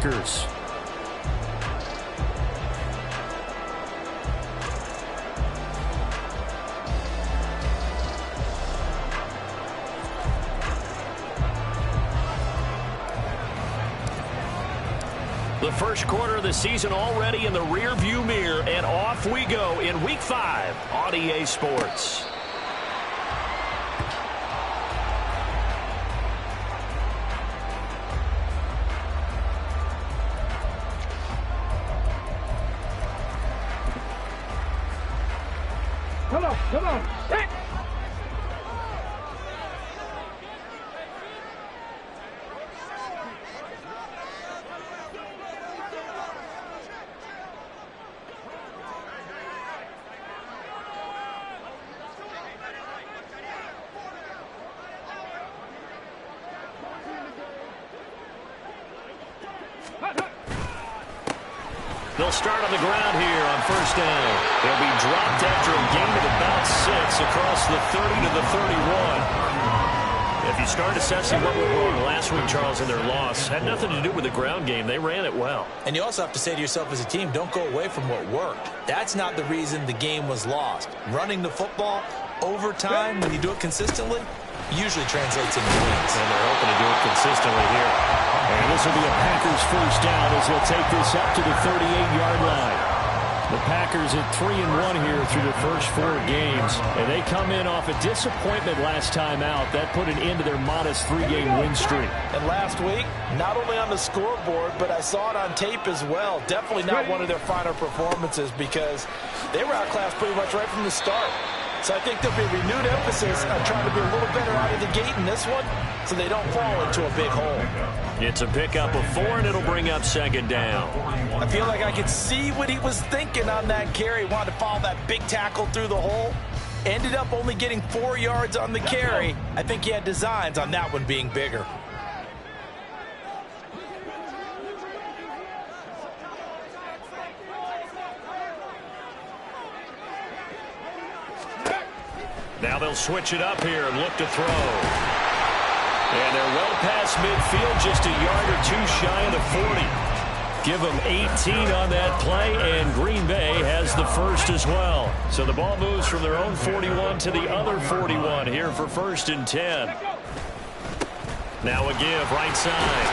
Packers. The first quarter of the season already in the rear-view mirror, and off we go in Week 5 on EA Sports. Come on. Hey. They'll start on the ground here on first down. They'll be dropped after a gain of about 6 across the 30 to the 31. If you start assessing what went wrong last week, Charles, in their loss, had nothing to do with the ground game. They ran it well. And you also have to say to yourself as a team, don't go away from what worked. That's not the reason the game was lost. Running the football over time, when you do it consistently, usually translates into wins. And they're hoping to do it consistently here. And this will be a Packers first down as they'll take this up to the 38-yard line. The Packers at 3-1 here through the first 4 games. And they come in off a disappointment last time out. That put an end to their modest 3-game win streak. And last week, not only on the scoreboard, but I saw it on tape as well. Definitely not one of their finer performances because they were outclassed pretty much right from the start. So I think there'll be a renewed emphasis on trying to be a little better out of the gate in this one so they don't fall into a big hole. It's a pickup of 4, and it'll bring up second down. I feel like I could see what he was thinking on that carry. Wanted to follow that big tackle through the hole. Ended up only getting 4 yards on the carry. I think he had designs on that one being bigger. Now they'll switch it up here and look to throw. And they're well past midfield, just a yard or 2 shy of the 40. Give them 18 on that play, and Green Bay has the first as well. So the ball moves from their own 41 to the other 41 here for 1st and 10. Now a give right side.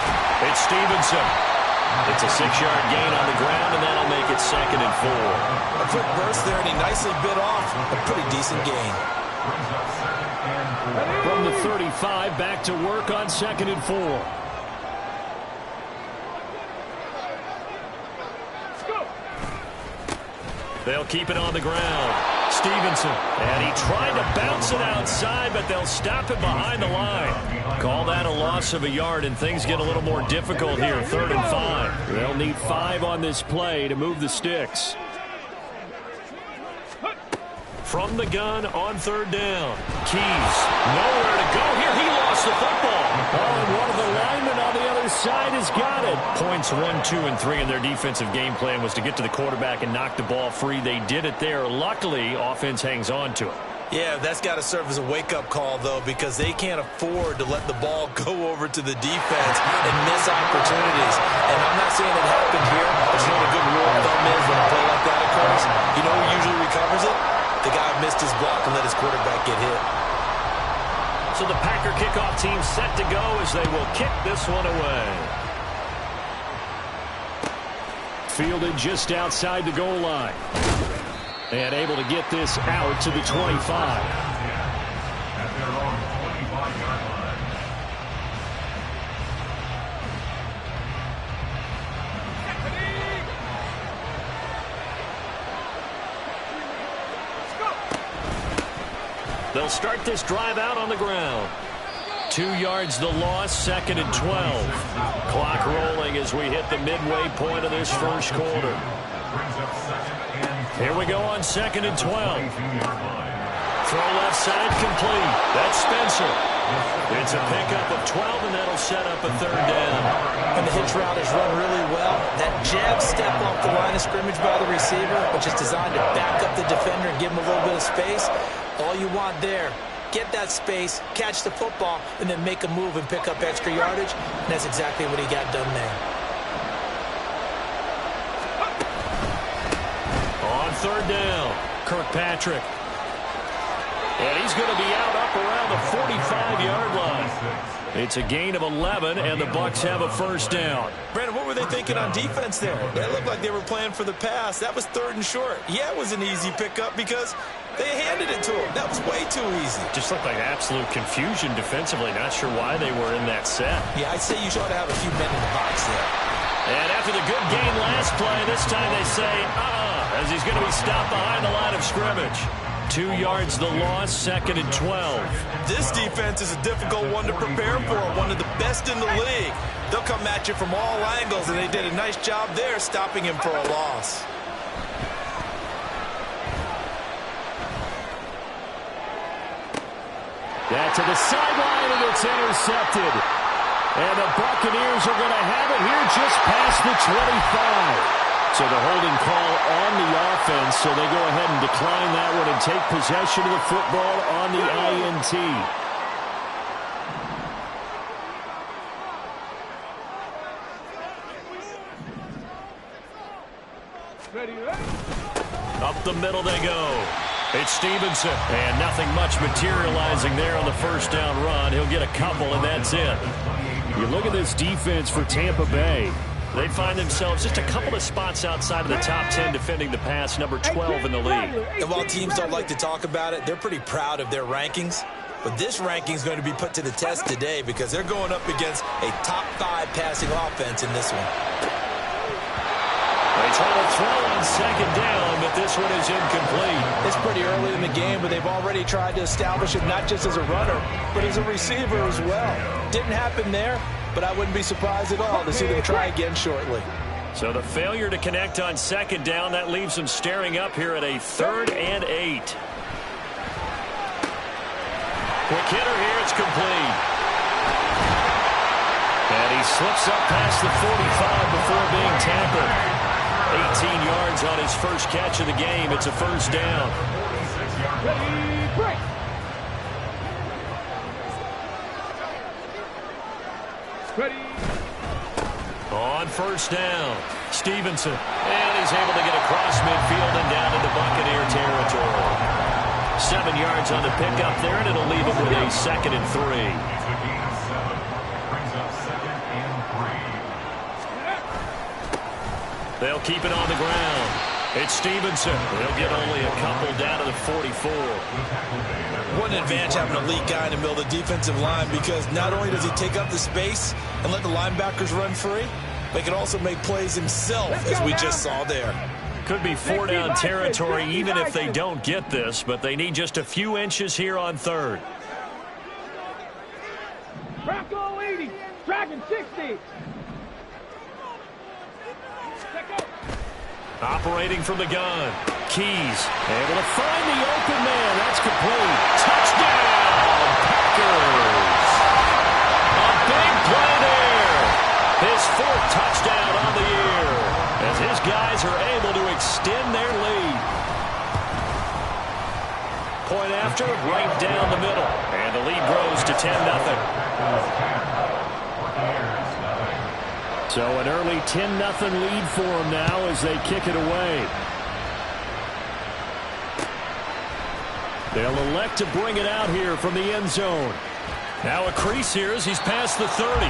It's Stevenson. It's a 6-yard gain on the ground, and that'll make it 2nd and 4. A quick burst there, and he nicely bit off a pretty decent gain. From the 35, back to work on 2nd and 4. They'll keep it on the ground. Stevenson, and he tried to bounce it outside, but they'll stop it behind the line. Call that a loss of a yard, and things get a little more difficult here, 3rd and 5. They'll need 5 on this play to move the sticks. From the gun on 3rd down. Keys, nowhere to go here. He lost the football. Oh, and one of the linemen on the other side has got it. Points 1, 2, and 3 in their defensive game plan was to get to the quarterback and knock the ball free. They did it there. Luckily, offense hangs on to it. Yeah, that's got to serve as a wake-up call, though, because they can't afford to let the ball go over to the defense and miss opportunities. And I'm not saying it happened here. There's not a good rule of thumb is when a play like that occurs. You know who usually recovers it? The guy missed his block and let his quarterback get hit. So the Packer kickoff team set to go as they will kick this one away. Fielded just outside the goal line. And able to get this out to the 25. They'll start this drive out on the ground. 2 yards the loss, 2nd and 12. Clock rolling as we hit the midway point of this first quarter. Here we go on 2nd and 12. Throw left side complete. That's Spencer. It's a pickup of 12, and that'll set up a 3rd down. And the hitch route is run really well. That jab step off the line of scrimmage by the receiver, which is designed to back up the defender and give him a little bit of space. All you want there, get that space, catch the football, and then make a move and pick up extra yardage. And that's exactly what he got done there. third down. Kirkpatrick. And he's going to be out up around the 45-yard line. It's a gain of 11, and the Bucs have a first down. Brandon, what were they thinking on defense there? It looked like they were playing for the pass. That was third and short. Yeah, it was an easy pickup because they handed it to him. That was way too easy. Just looked like absolute confusion defensively. Not sure why they were in that set. Yeah, I'd say you ought to have a few men in the box there. And after the good gain last play, this time they say, as he's going to be stopped behind the line of scrimmage. 2 yards the loss, 2nd and 12. This defense is a difficult one to prepare for, one of the best in the league. They'll come at you from all angles, and they did a nice job there stopping him for a loss. That to the sideline, and it's intercepted. And the Buccaneers are going to have it here just past the 25. So the holding call on the offense, so they go ahead and decline that one and take possession of the football on the INT. Up the middle they go. It's Stevenson, and nothing much materializing there on the first down run. He'll get a couple, and that's it. You look at this defense for Tampa Bay. They find themselves just a couple of spots outside of the top 10 defending the pass, number 12 in the league. And while teams don't like to talk about it, they're pretty proud of their rankings. But this ranking is going to be put to the test today because they're going up against a top 5 passing offense in this one. They try to throw on second down, but this one is incomplete. It's pretty early in the game, but they've already tried to establish it not just as a runner, but as a receiver as well. Didn't happen there, but I wouldn't be surprised at all to see them try again shortly. So the failure to connect on second down, that leaves them staring up here at a 3rd and 8. Quick hitter here, it's complete. And he slips up past the 45 before being tackled. 18 yards on his first catch of the game. It's a first down. Ready, break. Ready. On first down, Stevenson. And he's able to get across midfield and down into Buccaneer territory. 7 yards on the pickup there, and it'll leave him with a 2nd and 3. They'll keep it on the ground. It's Stevenson. They'll get only a couple down to the 44. What an advantage having a lead guy in the middle of the defensive line, because not only does he take up the space and let the linebackers run free, but he can also make plays himself, as we just saw there. Could be 4 down territory even if they don't get this, but they need just a few inches here on 3rd. Bronco 80, Dragon 60. Operating from the gun. Keys able to find the open man. That's complete. Touchdown, Packers. A big play there. His 4th touchdown on the year as his guys are able to extend their lead. Point after, right down the middle. And the lead grows to 10-0. So an early 10-0 lead for them now as they kick it away. They'll elect to bring it out here from the end zone. Now a crease here as he's past the 30.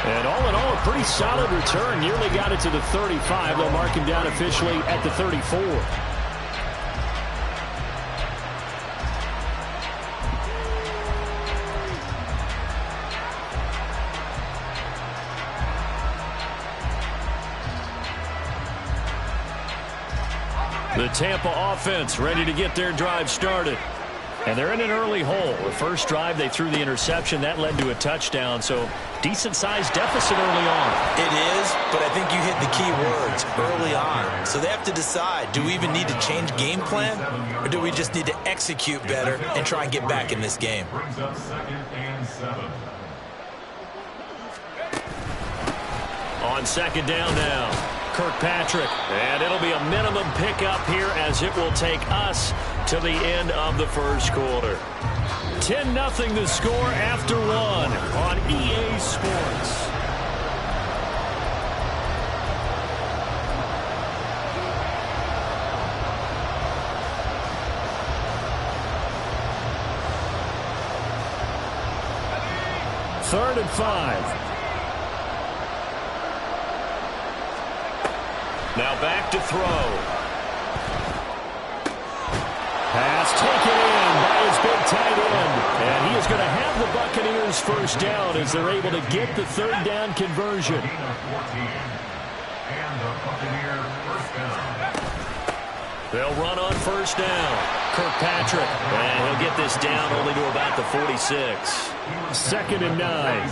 And all in all, a pretty solid return. Nearly got it to the 35. They'll mark him down officially at the 34. The Tampa offense ready to get their drive started. And they're in an early hole. The first drive, they threw the interception. That led to a touchdown. So decent-sized deficit early on. It is, but I think you hit the key words, early on. So they have to decide, do we even need to change game plan? Or do we just need to execute better and try and get back in this game? On second down now. Kirkpatrick, and it'll be a minimum pickup here as it will take us to the end of the first quarter. 10-0 the score after 1 on EA Sports. 3rd and 5. Now back to throw. Pass taken in by his big tight end. And he is going to have the Buccaneers first down as they're able to get the 3rd down conversion. They'll run on first down. Kirkpatrick. And he'll get this down only to about the 46. 2nd and 9.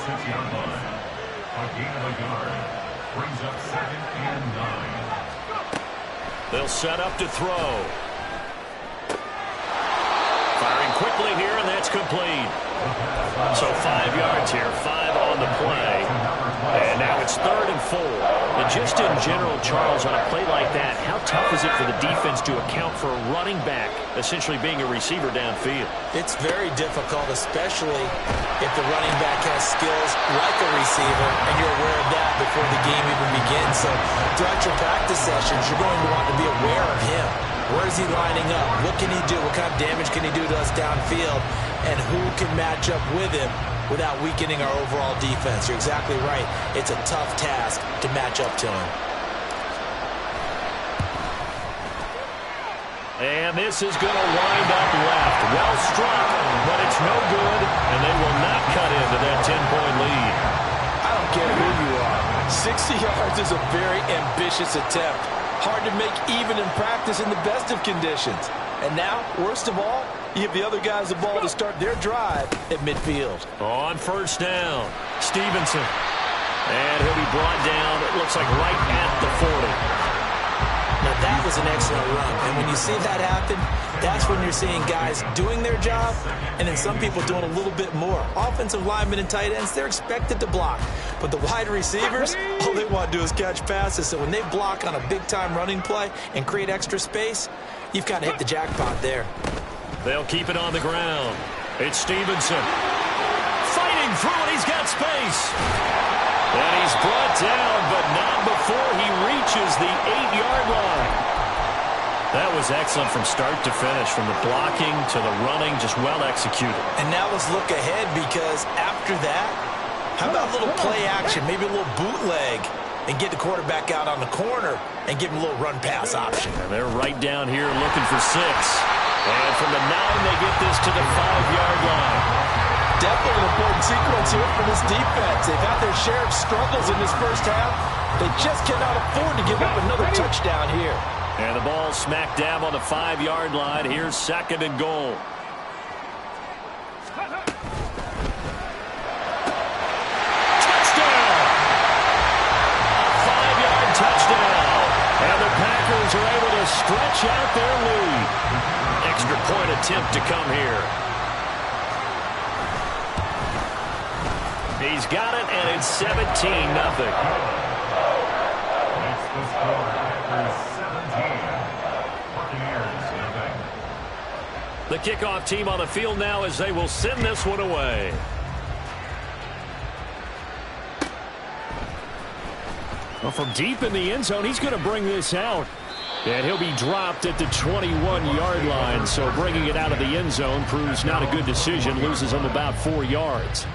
They'll set up to throw. Firing quickly here, and that's complete. So 5 yards here, 5 on the play. And now it's 3rd and 4. And just in general, Charles, on a play like that, how tough is it for the defense to account for a running back essentially being a receiver downfield? It's very difficult, especially if the running back has skills like a receiver, and you're aware of that before the game even begins. So throughout your practice sessions, you're going to want to be aware of him. Where is he lining up? What can he do? What kind of damage can he do to us downfield? And who can match up with him without weakening our overall defense? You're exactly right. It's a tough task to match up to him. And this is going to wind up left. Well struck, but it's no good, and they will not cut into that 10-point lead. I don't care who you are. 60 yards is a very ambitious attempt. Hard to make even in practice in the best of conditions. And now, worst of all, you give the other guys the ball to start their drive at midfield. On first down, Stevenson. And he'll be brought down, it looks like right at the 40. Now, that was an excellent run. And when you see that happen, that's when you're seeing guys doing their job and then some people doing a little bit more. Offensive linemen and tight ends, they're expected to block. But the wide receivers, all they want to do is catch passes. So when they block on a big-time running play and create extra space, you've got to hit the jackpot there. They'll keep it on the ground. It's Stevenson. Fighting through it. He's got space. And he's brought down, but not before he reaches the 8-yard line. That was excellent from start to finish, from the blocking to the running, just well executed. And now let's look ahead, because after that, how about a little play action, maybe a little bootleg, and get the quarterback out on the corner and give him a little run-pass option. And they're right down here looking for 6. And from the 9, they get this to the 5-yard line. Definitely an important sequence here for this defense. They've had their share of struggles in this first half. They just cannot afford to give up another touchdown here. And the ball smack dab on the 5-yard line. Here's 2nd and goal. Touchdown! A 5-yard touchdown. And the Packers are able to stretch out their lead. Extra point attempt to come here. He's got it, and it's 17-0. The kickoff team on the field now as they will send this one away. Well, from deep in the end zone, he's going to bring this out. And he'll be dropped at the 21-yard line, so bringing it out of the end zone proves not a good decision. Loses him about 4 yards.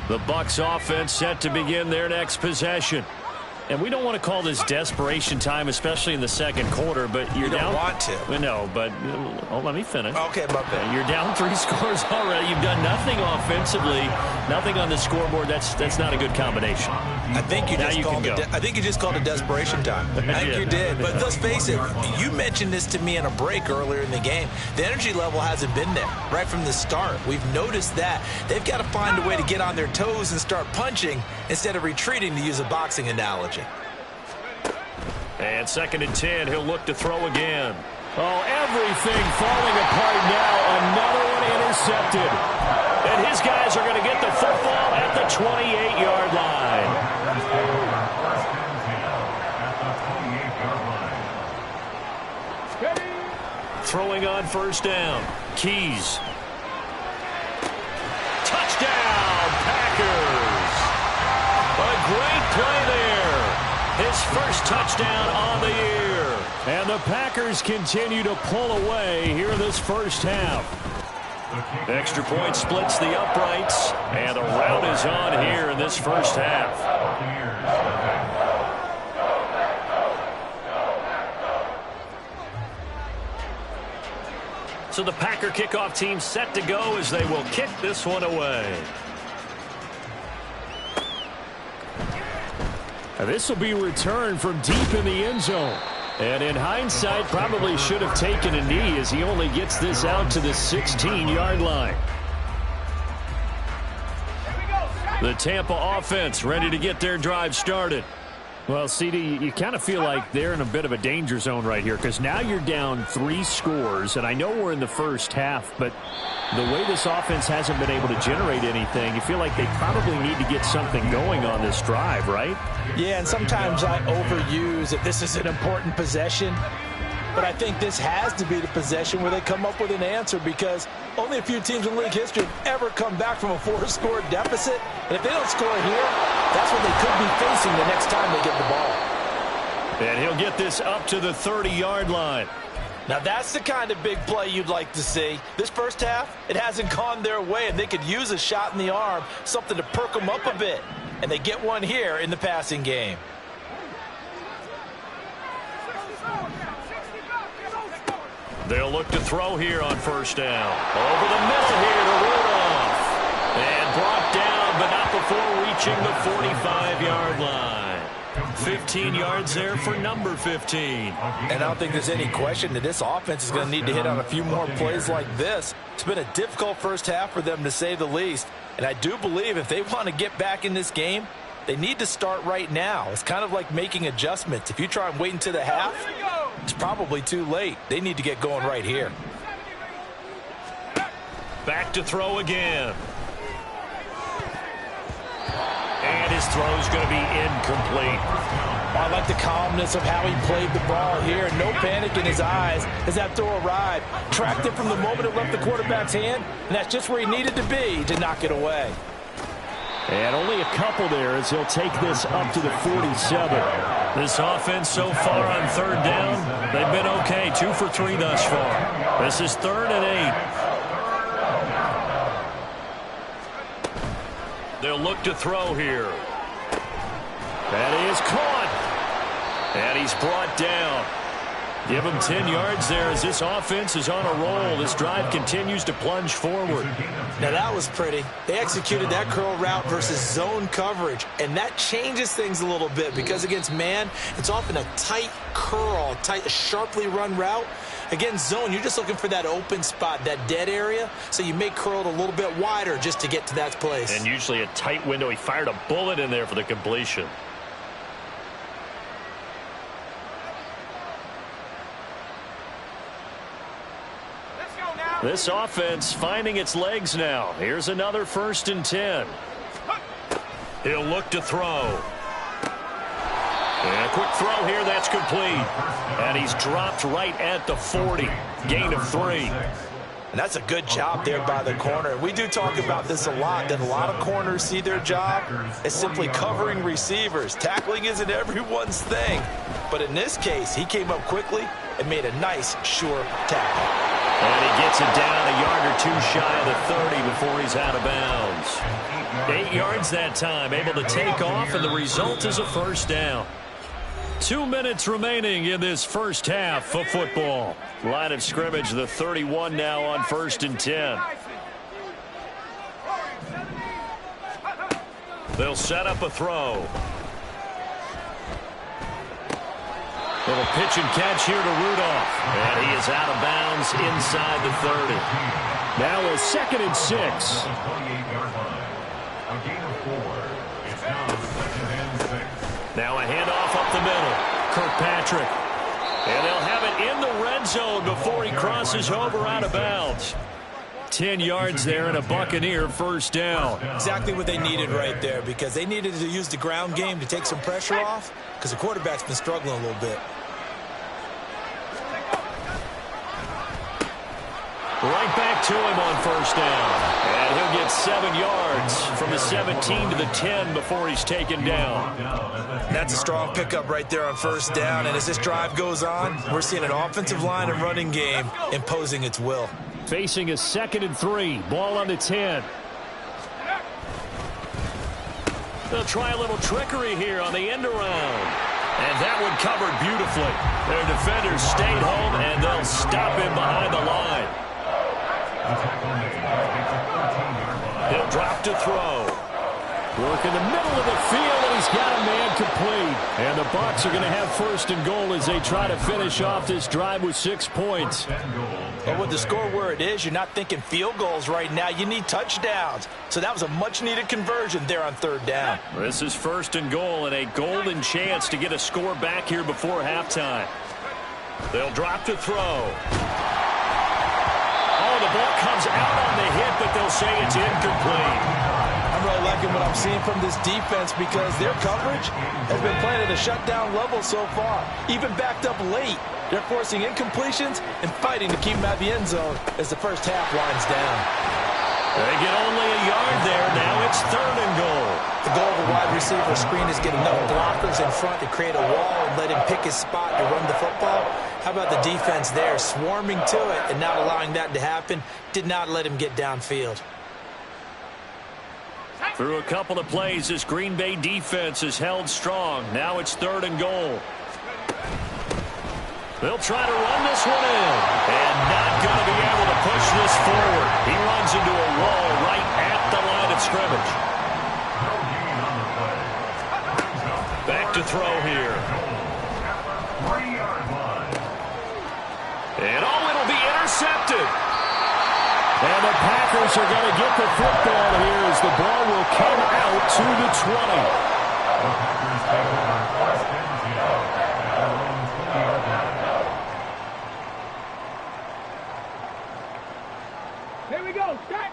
The Bucs offense set to begin their next possession. And we don't want to call this desperation time, especially in the second quarter, but you're down. You don't want to. No, but let me finish. Okay, my bad. You're down 3 scores already. You've done nothing offensively, nothing on the scoreboard. That's not a good combination. I think you just called it desperation time. I think you did. But let's face it, you mentioned this to me in a break earlier in the game. The energy level hasn't been there right from the start. We've noticed that. They've got to find a way to get on their toes and start punching instead of retreating, to use a boxing analogy. And 2nd and 10, he'll look to throw again. Oh, everything falling apart now. Another one intercepted. And his guys are going to get the football at the 28-yard line. Throwing on first down. Keys. Touchdown, Packers. A great play there. His first touchdown on the year. And the Packers continue to pull away here in this first half. Extra point splits the uprights, and the rout is on here in this first half. So the Packer kickoff team set to go as they will kick this one away. And this will be returned from deep in the end zone. And in hindsight, probably should have taken a knee as he only gets this out to the 16-yard line. The Tampa offense ready to get their drive started. Well, CD, you kind of feel like they're in a bit of a danger zone right here because now you're down 3 scores, and I know we're in the first half, but the way this offense hasn't been able to generate anything, you feel like they probably need to get something going on this drive, right? Yeah, and sometimes I overuse that this is an important possession, but I think this has to be the possession where they come up with an answer because only a few teams in league history have ever come back from a 4-score deficit, and if they don't score here, that's what they could be facing the next time they get the ball. And he'll get this up to the 30-yard line. Now that's the kind of big play you'd like to see. This first half, it hasn't gone their way, and they could use a shot in the arm, something to perk them up a bit. And they get one here in the passing game. They'll look to throw here on first down. Over the middle here to Rudolph. And brought down, but not before reaching the 45-yard line. 15 yards there for number 15. And I don't think there's any question that this offense is going to need to hit on a few more plays like this. It's been a difficult first half for them, to say the least. And I do believe if they want to get back in this game, they need to start right now. It's kind of like making adjustments. If you try and wait until the half, it's probably too late. They need to get going right here. Back to throw again. And his throw is going to be incomplete. I like the calmness of how he played the ball here. No panic in his eyes as that throw arrived. Tracked it from the moment it left the quarterback's hand, and that's just where he needed to be to knock it away. And only a couple there as he'll take this up to the 47. This offense so far on third down, they've been okay. 2 for 3 thus far. This is 3rd and 8. They'll look to throw here. That is caught. And he's brought down. Give him 10 yards there as this offense is on a roll. This drive continues to plunge forward. Now that was pretty. They executed that curl route versus zone coverage, and that changes things a little bit because against man, it's often a tight curl, tight, sharply run route. Against zone, you're just looking for that open spot, that dead area, so you make curl a little bit wider just to get to that place. And usually a tight window. He fired a bullet in there for the completion. This offense finding its legs now. Here's another 1st and 10. He'll look to throw. And a quick throw here, that's complete. And he's dropped right at the 40. Gain of 3. And that's a good job there by the corner. We do talk about this a lot, that a lot of corners see their job as simply covering receivers. Tackling isn't everyone's thing. But in this case, he came up quickly and made a nice, sure tackle. And he gets it down a yard or 2 shy of the 30 before he's out of bounds. 8 yards that time, able to take off, and the result is a first down. 2 minutes remaining in this first half of football. Line of scrimmage, the 31 now on 1st and 10. They'll set up a throw. Little pitch and catch here to Rudolph. And he is out of bounds inside the 30. Now a 2nd and 6. Now a handoff up the middle. Kirkpatrick. And they'll have it in the red zone before he crosses over out of bounds. 10 yards there and a Buccaneer first down. Exactly what they needed right there, because they needed to use the ground game to take some pressure off, because the quarterback's been struggling a little bit. Right back to him on first down. And And he'll get 7 yards from the 17 to the 10 before he's taken down. That's a strong pickup right there on first down. And as this drive goes on, we're seeing an offensive line and running game imposing its will. Facing a 2nd and 3. Ball on the 10. They'll try a little trickery here on the end around. And that one covered beautifully. Their defenders stayed home, and they'll stop him behind the line. He'll drop to throw. Work in the middle of the field, and he's got a man complete. And the Bucs are going to have 1st and goal as they try to finish off this drive with 6 points. But with the score where it is, you're not thinking field goals right now. You need touchdowns. So that was a much-needed conversion there on 3rd down. This is 1st and goal and a golden chance to get a score back here before halftime. They'll drop to throw. Oh, the ball comes out on the hit, but they'll say it's incomplete. I'm really liking what I'm seeing from this defense because their coverage has been playing at a shutdown level so far. Even backed up late, they're forcing incompletions and fighting to keep them out of the end zone as the first half winds down. They get only a yard there. Now it's 3rd and goal. The goal of a wide receiver screen is get enough blockers in front to create a wall and let him pick his spot to run the football. How about the defense there, swarming to it and not allowing that to happen? Did not let him get downfield. Through a couple of plays, this Green Bay defense is held strong. Now it's 3rd and goal. They'll try to run this one in. And not going to be able to push this forward. He runs into a wall right at the line of scrimmage. Back to throw here. And it'll be intercepted. And the Packers are going to get the football here as the ball will come out to the 20. Here we go. Start.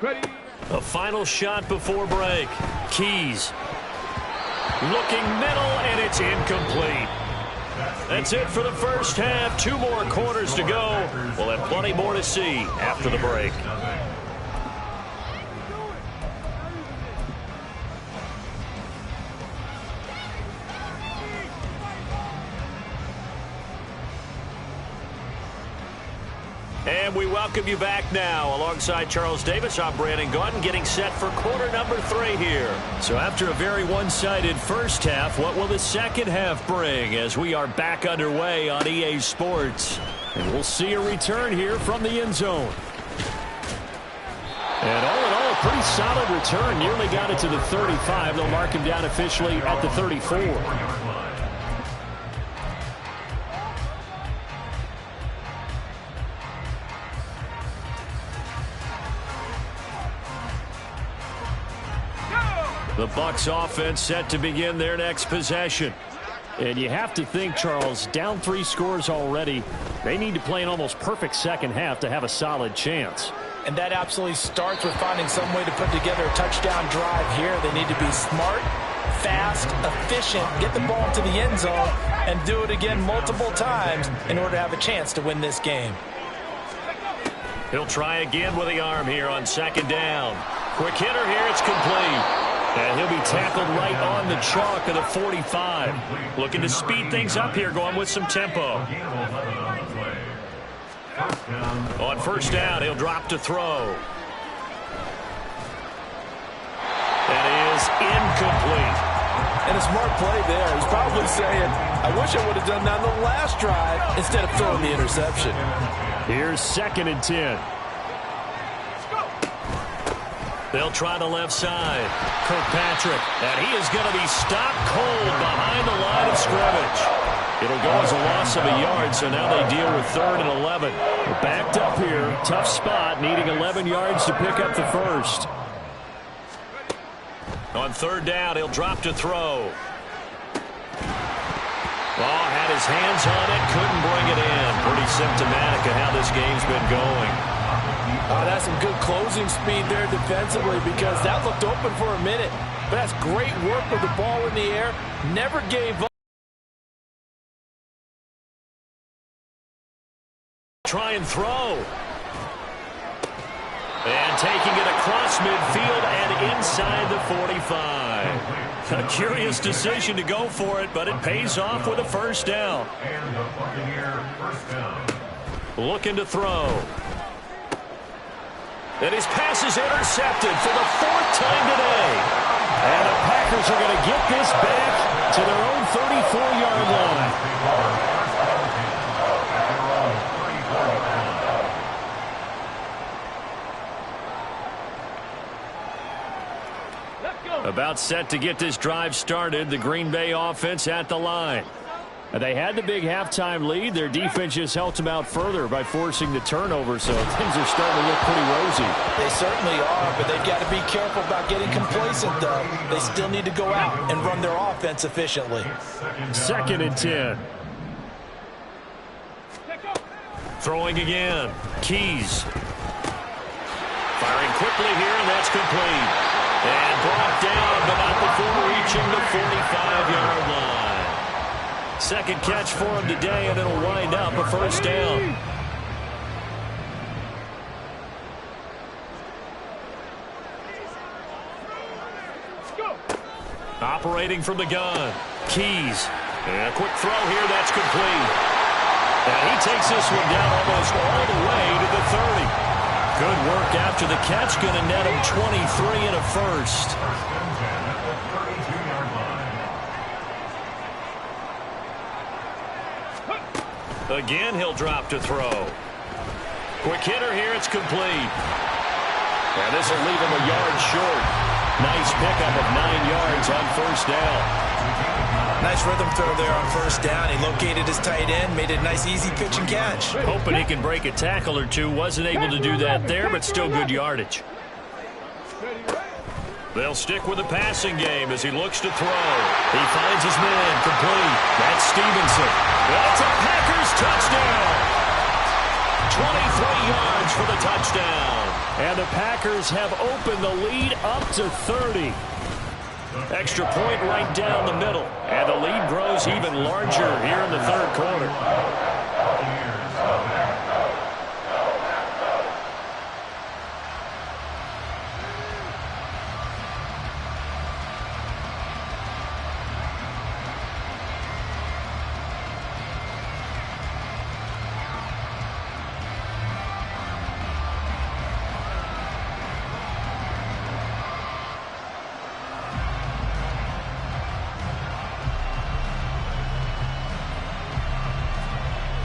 Ready. A final shot before break. Keys. Looking middle, and it's incomplete. That's it for the first half. 2 more quarters to go. We'll have plenty more to see after the break. And we welcome you back now. Alongside Charles Davis, I'm Brandon Gaudin, getting set for quarter number 3 here. So after a very one-sided first half, what will the second half bring as we are back underway on EA Sports? And we'll see a return here from the end zone. And all in all, a pretty solid return. Nearly got it to the 35. They'll mark him down officially at the 34. The Bucs offense set to begin their next possession. And you have to think, Charles, down 3 scores already. They need to play an almost perfect second half to have a solid chance. And that absolutely starts with finding some way to put together a touchdown drive here. They need to be smart, fast, efficient, get the ball to the end zone, and do it again multiple times in order to have a chance to win this game. He'll try again with the arm here on 2nd down. Quick hitter here, it's complete. And he'll be tackled right on the chalk of the 45. Looking to speed things up here, going with some tempo. On 1st down, he'll drop to throw. That is incomplete. And a smart play there. He's probably saying, I wish I would have done that on the last drive instead of throwing the interception. Here's 2nd and 10. They'll try the left side. Kirkpatrick, and he is going to be stopped cold behind the line of scrimmage. It'll go as a loss of a yard, so now they deal with 3rd and 11. They're backed up here, tough spot, needing 11 yards to pick up the first. On 3rd down, he'll drop to throw. Oh, had his hands on it, couldn't bring it in. Pretty symptomatic of how this game's been going. That's some good closing speed there defensively because that looked open for a minute. But that's great work with the ball in the air. Never gave up. Try and throw. And taking it across midfield and inside the 45. A curious decision to go for it, but it pays off with a first down. Looking to throw. And his pass is intercepted for the 4th time today. And the Packers are going to get this back to their own 34-yard line. About set to get this drive started, the Green Bay offense at the line. They had the big halftime lead. Their defense just helped them out further by forcing the turnover, so things are starting to look pretty rosy. They certainly are, but they've got to be careful about getting complacent, though. They still need to go out and run their offense efficiently. 2nd and 10. Throwing again. Keys. Firing quickly here, and that's complete. And brought down, but not before reaching the 45-yard line. 2nd catch for him today, and it'll wind up a first down. Operating from the gun. Keys. And a quick throw here, that's complete. And he takes this one down almost all the way to the 30. Good work after the catch, going to net him 23 and a first. Again, he'll drop to throw. Quick hitter here, it's complete. And this will leave him a yard short. Nice pickup of 9 yards on first down. Nice rhythm throw there on first down. He located his tight end, made a nice easy pitch and catch. Hoping he can break a tackle or two. Wasn't able to do that there, but still good yardage. They'll stick with the passing game as he looks to throw. He finds his man, complete. That's Stevenson. That's a Packers touchdown. 23 yards for the touchdown. And the Packers have opened the lead up to 30. Extra point right down the middle. And the lead grows even larger here in the 3rd quarter.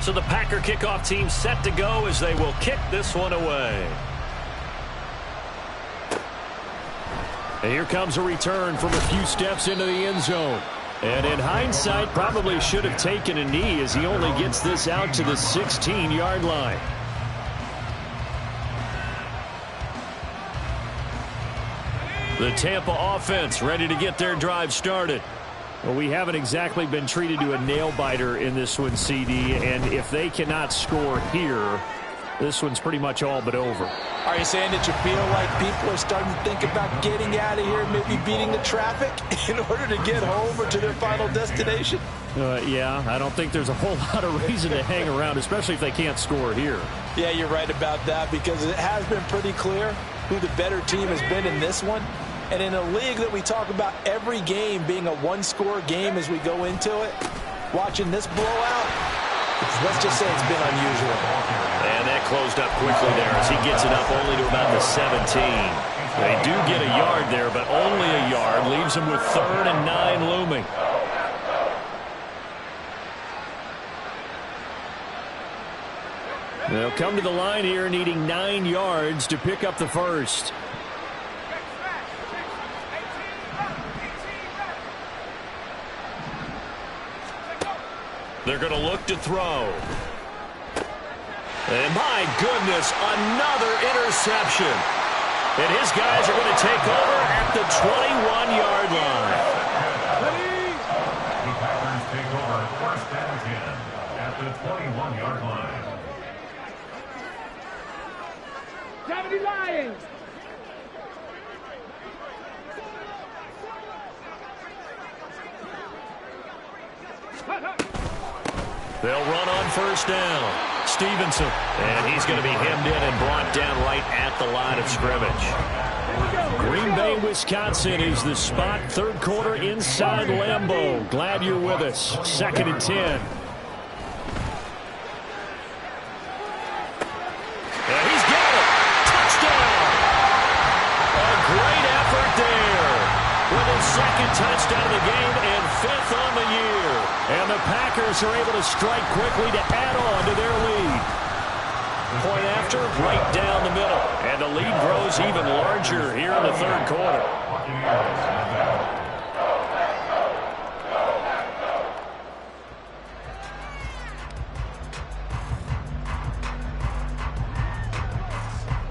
So the Packer kickoff team set to go as they will kick this one away. And here comes a return from a few steps into the end zone. And in hindsight, probably should have taken a knee as he only gets this out to the 16-yard line. The Tampa offense ready to get their drive started. Well, we haven't exactly been treated to a nail-biter in this one, CD, and if they cannot score here, this one's pretty much all but over. Are you saying that you feel like people are starting to think about getting out of here, maybe beating the traffic in order to get home or to their final destination? Yeah, I don't think there's a whole lot of reason to hang around, especially if they can't score here. Yeah, you're right about that, because it has been pretty clear who the better team has been in this one. And in a league that we talk about every game being a one-score game as we go into it, watching this blowout, let's just say it's been unusual. And that closed up quickly there as he gets it up only to about the 17. They do get a yard there, but only a yard. Leaves them with 3rd and 9 looming. They'll come to the line here needing 9 yards to pick up the first. They're going to look to throw. And my goodness, another interception. And his guys are going to take over at the 21-yard line. The Packers take over first down again at the 21-yard line. 70 Lions. They'll run on first down. Stevenson. And he's going to be hemmed in and brought down right at the line of scrimmage. Green Bay, Wisconsin is the spot. Third quarter inside Lambeau. Glad you're with us. 2nd and 10. And he's got it. Touchdown. A great effort there. With his 2nd touchdown of the game and 5th on the year. And the Packers are able to strike quickly to add on to their lead. Point after, right down the middle. And the lead grows even larger here in the 3rd quarter.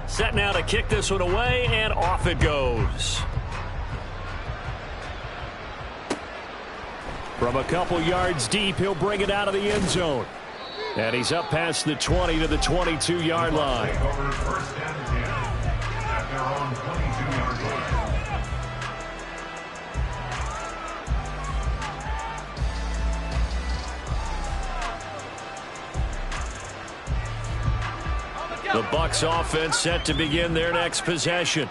Set now to kick this one away, and off it goes. From a couple yards deep, he'll bring it out of the end zone. And he's up past the 20 to the 22-yard line. The Bucs offense set to begin their next possession.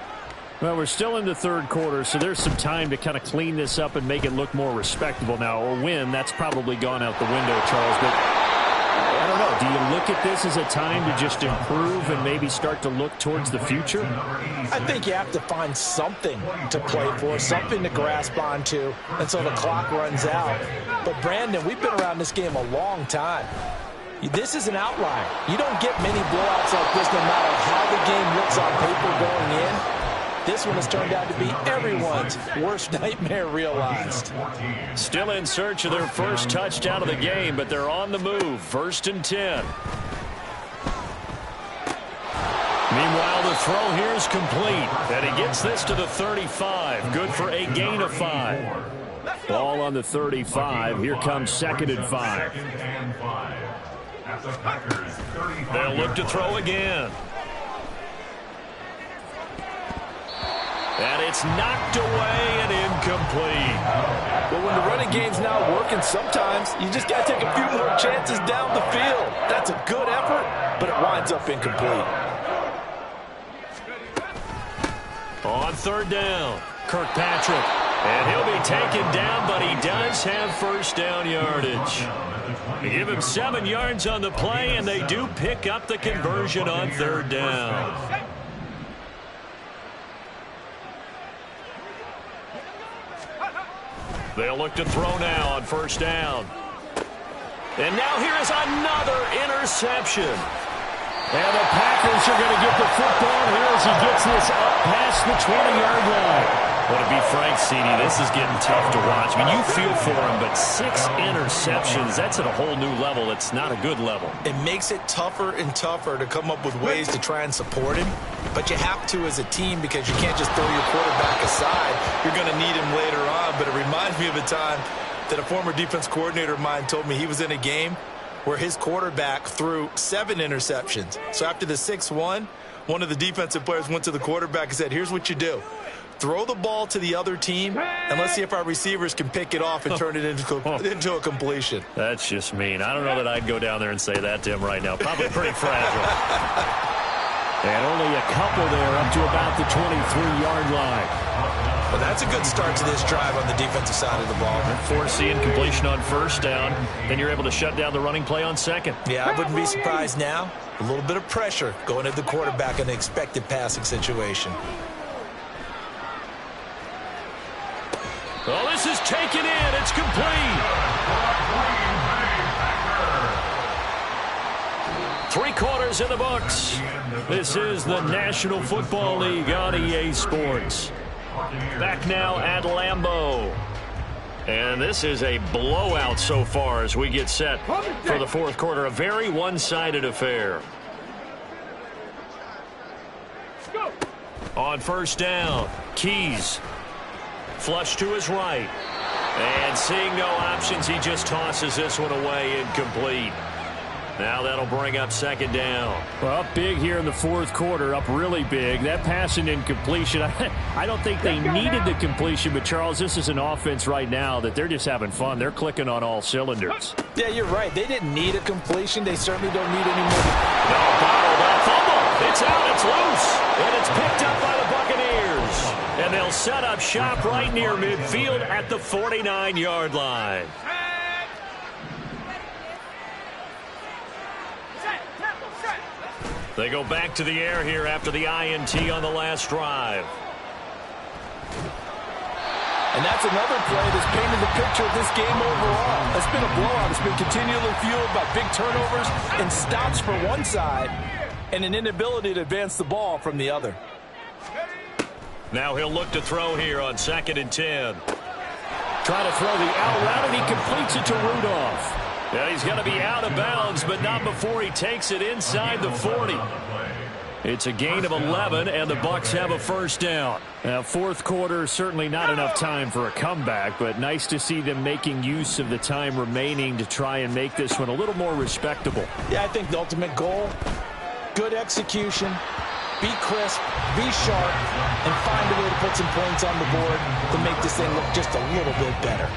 Well, we're still in the 3rd quarter, so there's some time to kind of clean this up and make it look more respectable now. A win, that's probably gone out the window, Charles, but I don't know. Do you look at this as a time to just improve and maybe start to look towards the future? I think you have to find something to play for, something to grasp onto until the clock runs out. But, Brandon, we've been around this game a long time. This is an outlier. You don't get many blowouts like this no matter how the game looks on paper going in. This one has turned out to be everyone's worst nightmare realized. Still in search of their first touchdown of the game, but they're on the move. 1st and 10. Meanwhile, the throw here is complete. And he gets this to the 35. Good for a gain of 5. Ball on the 35. Here comes 2nd and 5. They'll look to throw again. And it's knocked away and incomplete. But when the running game's not working, sometimes you just got to take a few more chances down the field. That's a good effort, but it winds up incomplete. On 3rd down, Kirkpatrick. And he'll be taken down, but he does have first down yardage. They give him 7 yards on the play, and they do pick up the conversion on 3rd down. They'll look to throw now on 1st down. And now here is another interception. And the Packers are going to get the football here as he gets this up past the 20-yard line. Well, to be frank, CD, this is getting tough to watch. I mean, you feel for him, but 6 interceptions, that's at a whole new level. It's not a good level. It makes it tougher and tougher to come up with ways to try and support him. But you have to as a team because you can't just throw your quarterback aside. You're going to need him later on. But it reminds me of a time that a former defense coordinator of mine told me he was in a game where his quarterback threw 7 interceptions. So after the 6th one of the defensive players went to the quarterback and said, here's what you do. Throw the ball to the other team, and let's see if our receivers can pick it off and turn it into a completion. That's just mean. I don't know that I'd go down there and say that to him right now. Probably pretty fragile. And only a couple there up to about the 23-yard line. Well, that's a good start to this drive on the defensive side of the ball. Forcing completion on 1st down. Then you're able to shut down the running play on 2nd. Yeah, I wouldn't be surprised now. A little bit of pressure going at the quarterback in an expected passing situation. Oh, this is taken in. It's complete. 3 quarters in the books. This is the National Football League on EA Sports. Back now at Lambeau. And this is a blowout so far as we get set for the 4th quarter. A very one-sided affair. On 1st down, Keys. Flush to his right. And seeing no options, he just tosses this one away incomplete. Now that'll bring up second down. Well, up big here in the fourth quarter, up really big. That pass and incompletion, I don't think they needed the completion, but, Charles, this is an offense right now that they're just having fun. They're clicking on all cylinders. Yeah, you're right. They didn't need a completion. They certainly don't need any more. No, bottled up. Fumble. It's out. It's loose. And it's picked up by the Buccaneers. And they'll set up shop right near midfield at the 49-yard line. They go back to the air here after the INT on the last drive. And that's another play that's painted the picture of this game overall. It's been a blowout. It's been continually fueled by big turnovers and stops for one side and an inability to advance the ball from the other. Now he'll look to throw here on 2nd and 10. Trying to throw the out route, and he completes it to Rudolph. Yeah, he's going to be out of bounds, but not before he takes it inside the 40. It's a gain of 11, and the Bucs have a first down. Now, fourth quarter, certainly not enough time for a comeback, but nice to see them making use of the time remaining to try and make this one a little more respectable. Yeah, I think the ultimate goal, good execution, be crisp, be sharp, and find a way to put some points on the board to make this thing look just a little bit better.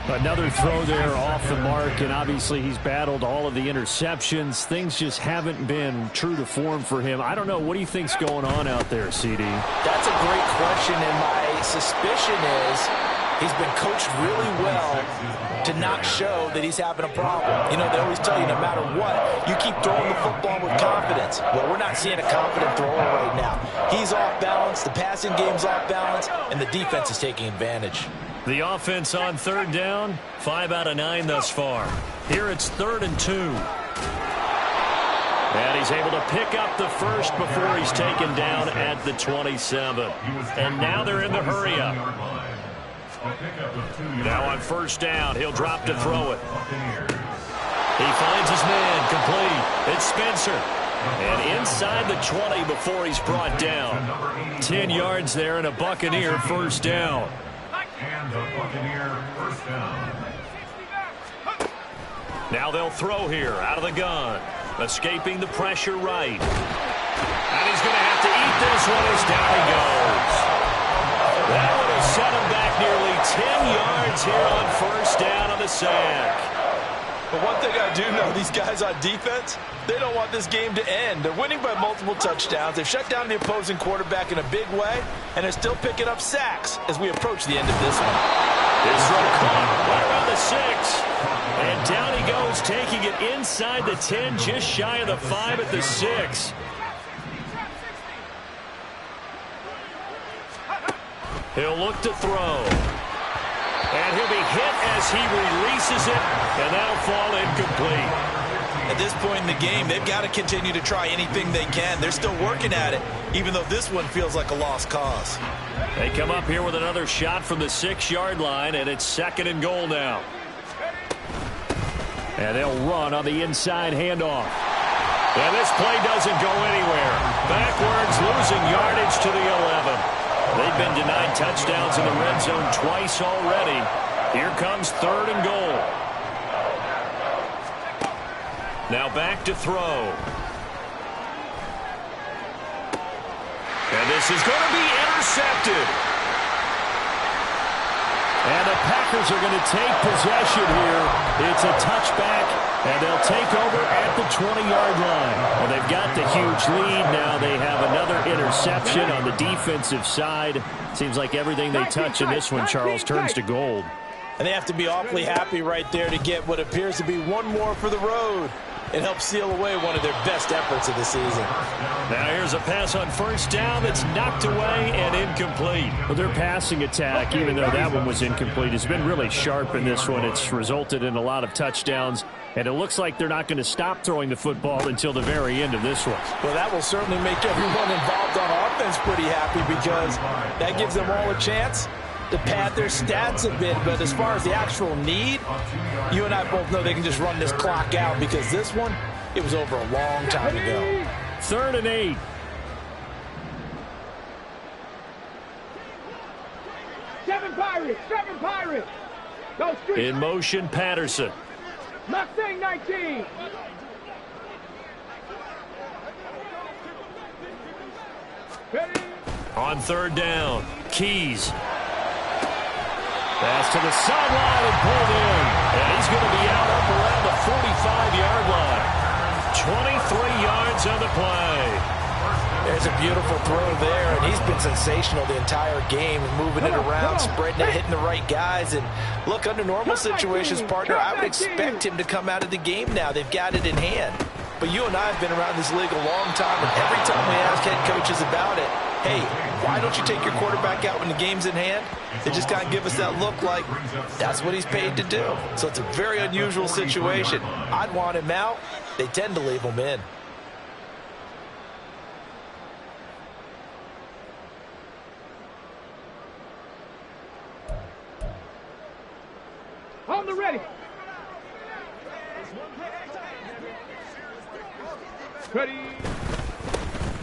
Another throw there off the mark, and obviously he's battled all of the interceptions. Things just haven't been true to form for him. I don't know. What do you think's going on out there, CD? That's a great question, and my suspicion is he's been coached really well to not show that he's having a problem. You know, they always tell you no matter what, you keep throwing the football with confidence. Well, we're not seeing a confident thrower right now. He's off balance, the passing game's off balance, and the defense is taking advantage. The offense on third down, 5 out of 9 thus far. Here it's 3rd and 2. And he's able to pick up the first before he's taken down at the 27. And now they're in the hurry-up. Now on first down, he'll drop to throw it. He finds his man, complete. It's Spencer. And inside the 20 before he's brought down. 10 yards there and a Buccaneer first down. And the Buccaneer first down. Now they'll throw here out of the gun. Escaping the pressure right. And he's going to have to eat this one as down he goes. That would have set him back nearly 10 yards here on first down on the sack. But one thing I do know, these guys on defense, they don't want this game to end. They're winning by multiple touchdowns. They've shut down the opposing quarterback in a big way, and they're still picking up sacks as we approach the end of this one. This throw caught right around the 6. And down he goes, taking it inside the 10, just shy of the 5 at the 6. He'll look to throw. And he'll be hit as he releases it, and that'll fall incomplete. At this point in the game, they've got to continue to try anything they can. They're still working at it, even though this one feels like a lost cause. They come up here with another shot from the 6-yard line, and it's 2nd and goal now. And they'll run on the inside handoff. And this play doesn't go anywhere. Backwards, losing yardage to the 11. They've been denied touchdowns in the red zone twice already. Here comes 3rd and goal. Now back to throw. And this is going to be intercepted. And the Packers are going to take possession here. It's a touchback, and they'll take over at the 20-yard line. Well, they've got the huge lead. Now they have another interception on the defensive side. Seems like everything they touch in this one, Charles, turns to gold. And they have to be awfully happy right there to get what appears to be one more for the road. It helps seal away one of their best efforts of the season. Now here's a pass on first down that's knocked away and incomplete. Well, their passing attack, even though that one was incomplete, has been really sharp in this one. It's resulted in a lot of touchdowns, and it looks like they're not going to stop throwing the football until the very end of this one. Well, that will certainly make everyone involved on offense pretty happy because that gives them all a chance to pad their stats a bit. But as far as the actual need, you and I both know they can just run this clock out because this one, it was over a long time ago. 3rd and 8. Seven Pirates. In motion, Patterson. Mustang 19. On third down, Keys. Pass to the sideline and pulled in. And he's going to be out up around the 45-yard line. 23 yards on the play. There's a beautiful throw there, and he's been sensational the entire game, moving it around, spreading it, hitting the right guys. And look, under normal situations, partner, I would expect him to come out of the game now. They've got it in hand. But you and I have been around this league a long time, and every time we ask head coaches about it, hey, why don't you take your quarterback out when the game's in hand? They just kind of give us that look like that's what he's paid to do. So it's a very unusual situation. I'd want him out. They tend to leave him in. On the ready. Ready.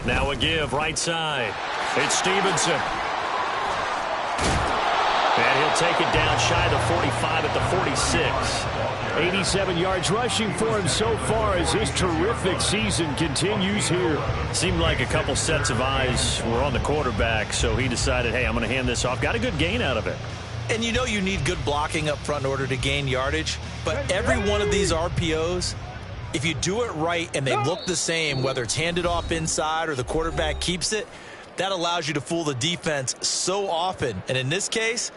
Now a give, right side. It's Stevenson. And he'll take it down shy of the 45 at the 46. 87 yards rushing for him so far as his terrific season continues here. Seemed like a couple sets of eyes were on the quarterback, so he decided, hey, I'm going to hand this off. Got a good gain out of it. And you know you need good blocking up front in order to gain yardage. But every one of these RPOs, if you do it right and they look the same, whether it's handed off inside or the quarterback keeps it, that allows you to fool the defense so often. And in this case,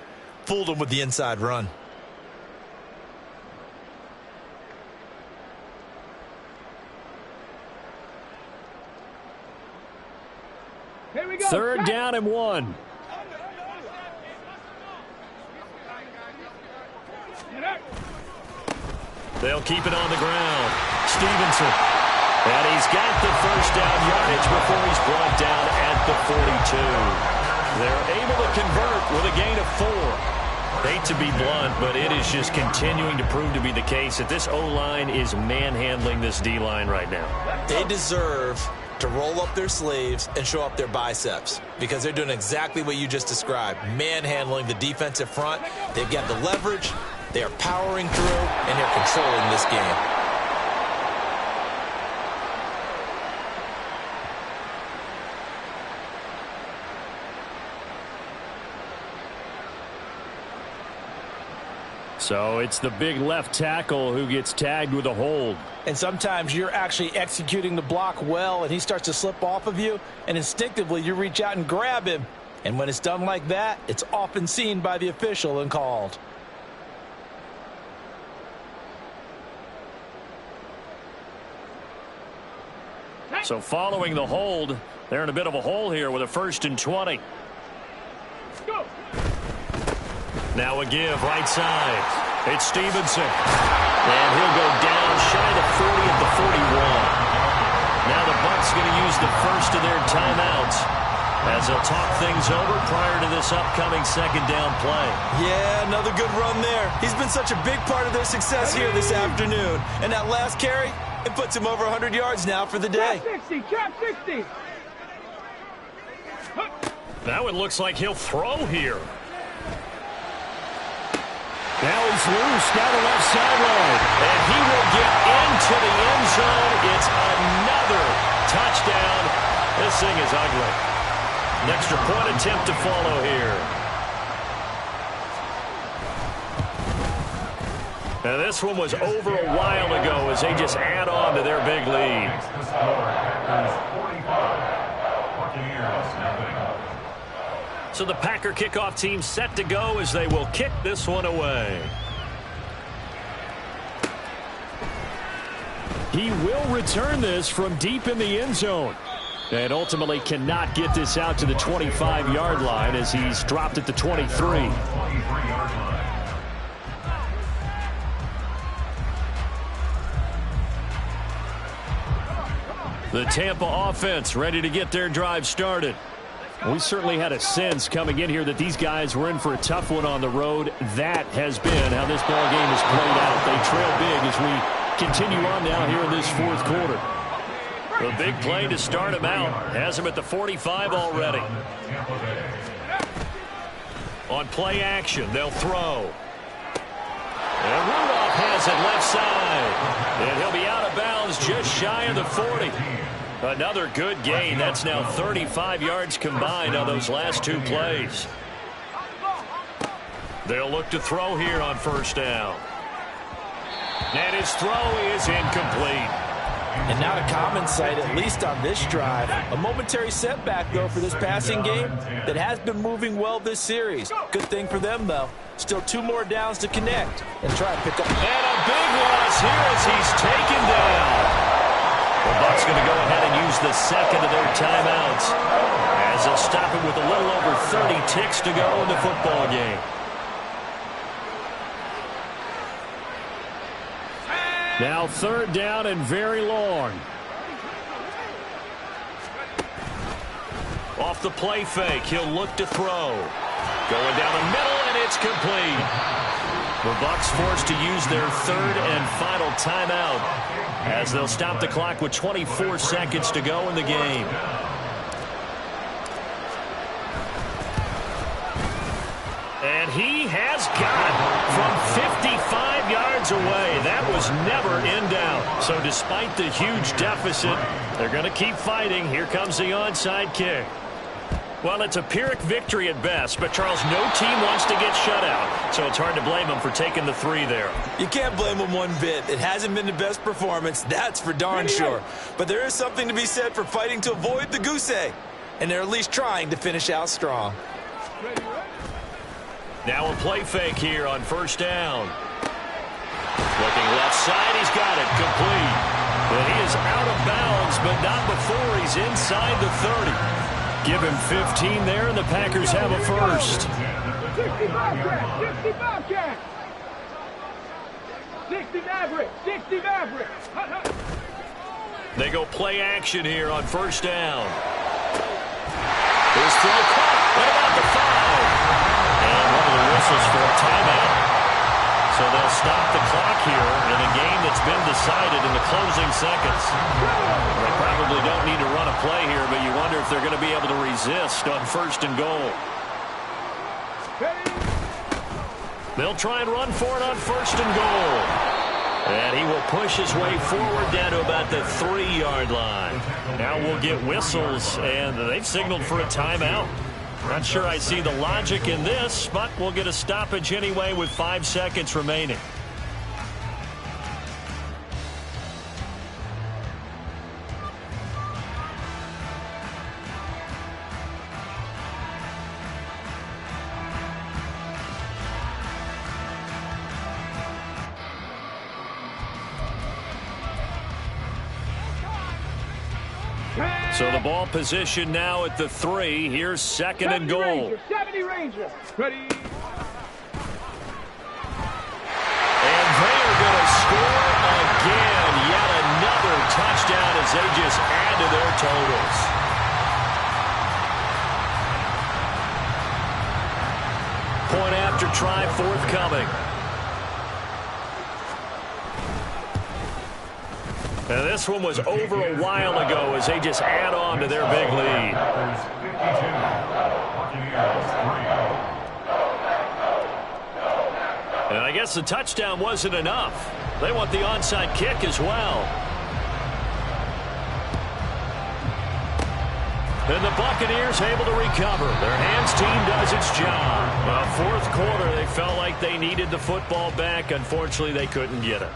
fooled them with the inside run. Here we go. Third down and 1. They'll keep it on the ground. Stevenson. And he's got the first down yardage before he's brought down at the 42. They're able to convert with a gain of 4. Hate to be blunt, but it is just continuing to prove to be the case that this O-line is manhandling this D-line right now. They deserve to roll up their sleeves and show up their biceps because they're doing exactly what you just described, manhandling the defensive front. They've got the leverage. They are powering through, and they're controlling this game. So it's the big left tackle who gets tagged with a hold. And sometimes you're actually executing the block well, and he starts to slip off of you, and instinctively you reach out and grab him. And when it's done like that, it's often seen by the official and called. So following the hold, they're in a bit of a hole here with a 1st and 20. Go. Now a give, right side. It's Stevenson. And he'll go down shy of the 40 at the 41. Now the Bucs going to use the first of their timeouts as they'll talk things over prior to this upcoming second down play. Yeah, another good run there. He's been such a big part of their success here this afternoon. And that last carry, it puts him over 100 yards now for the day. Trap 60. Now it looks like he'll throw here. Now he's loose down the left sideline. And he will get into the end zone. It's another touchdown. This thing is ugly. An extra point attempt to follow here. Now this one was over a while ago as they just add on to their big lead. So the Packer kickoff team set to go as they will kick this one away. He will return this from deep in the end zone. And ultimately cannot get this out to the 25-yard line as he's dropped at the 23. The Tampa offense ready to get their drive started. We certainly had a sense coming in here that these guys were in for a tough one on the road. That has been how this ball game has played out. They trail big as we continue on now here in this fourth quarter. The big play to start him out has him at the 45 already. On play action, they'll throw. And Rudolph has it left side. And he'll be out of bounds just shy of the 40. Another good gain. That's now 35 yards combined on those last two plays. They'll look to throw here on first down. And his throw is incomplete. And not a common sight, at least on this drive. A momentary setback, though, for this passing game that has been moving well this series. Good thing for them, though. Still 2 more downs to connect and try and pick up. And a big loss here as he's taken down. The Bucs going to go ahead and use the second of their timeouts as they'll stop it with a little over 30 ticks to go in the football game. Now third down and very long. Off the play fake, he'll look to throw. Going down the middle, and it's complete. The Bucs forced to use their third and final timeout as they'll stop the clock with 24 seconds to go in the game. And he has got from 55 yards away. That was never in doubt. So despite the huge deficit, they're going to keep fighting. Here comes the onside kick. Well, it's a Pyrrhic victory at best, but Charles, no team wants to get shut out, so it's hard to blame them for taking the 3 there. You can't blame them one bit. It hasn't been the best performance, that's for darn sure. But there is something to be said for fighting to avoid the goose egg, and they're at least trying to finish out strong. Now a play fake here on first down. Looking left side, he's got it, complete. And he is out of bounds, but not before he's inside the 30. Give him 15 there, and the Packers have a first. 60 Bobcat! 60 Maverick! 60 Maverick! They go play action here on first down. His throw caught. What about the foul? And one of the whistles for a timeout. So they'll stop the clock here in a game that's been decided in the closing seconds. They probably don't need to run a play here, but you wonder if they're going to be able to resist on first and goal. They'll try and run for it on first and goal. And he will push his way forward down to about the 3-yard line. Now we'll get whistles, and they've signaled for a timeout. Not sure I see the logic in this, but we'll get a stoppage anyway with 5 seconds remaining. So the ball position now at the 3. Here's second and goal. 70 Ranger. Ready. And they are going to score again. Yet another touchdown as they just add to their totals. Point after try forthcoming. And this one was over a while ago as they just add on to their big lead. And I guess the touchdown wasn't enough. They want the onside kick as well. And the Buccaneers able to recover. Their hands team does its job. Well, fourth quarter, they felt like they needed the football back. Unfortunately, they couldn't get it.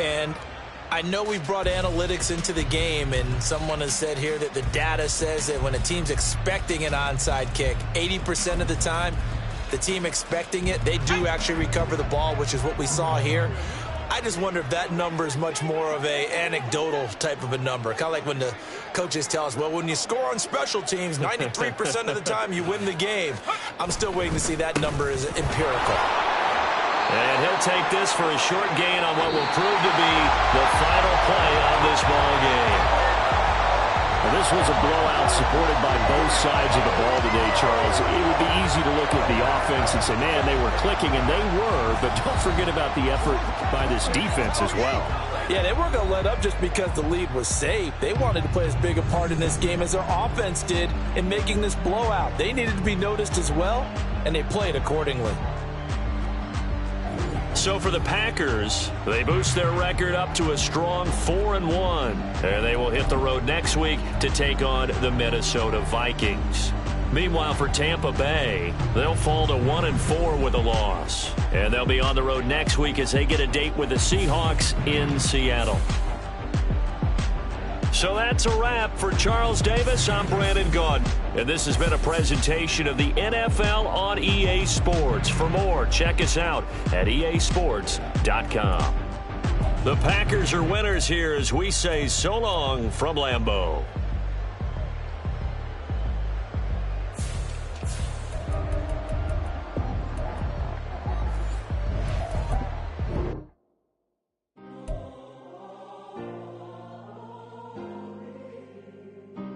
And I know we brought analytics into the game, and someone has said here that the data says that when a team's expecting an onside kick, 80% of the time, the team expecting it, they do actually recover the ball, which is what we saw here. I just wonder if that number is much more of a anecdotal type of a number. Kind of like when the coaches tell us, well, when you score on special teams, 93% of the time you win the game. I'm still waiting to see that number is empirical. And he'll take this for a short gain on what will prove to be the final play of this ball game. Well, this was a blowout supported by both sides of the ball today, Charles. It would be easy to look at the offense and say, man, they were clicking, and they were, but don't forget about the effort by this defense as well. Yeah, they weren't going to let up just because the lead was safe. They wanted to play as big a part in this game as their offense did in making this blowout. They needed to be noticed as well, and they played accordingly. So for the Packers, they boost their record up to a strong 4-1. And they will hit the road next week to take on the Minnesota Vikings. Meanwhile, for Tampa Bay, they'll fall to 1-4 with a loss. And they'll be on the road next week as they get a date with the Seahawks in Seattle. So that's a wrap. For Charles Davis, I'm Brandon Gaudin. And this has been a presentation of the NFL on EA Sports. For more, check us out at easports.com. The Packers are winners here as we say so long from Lambeau.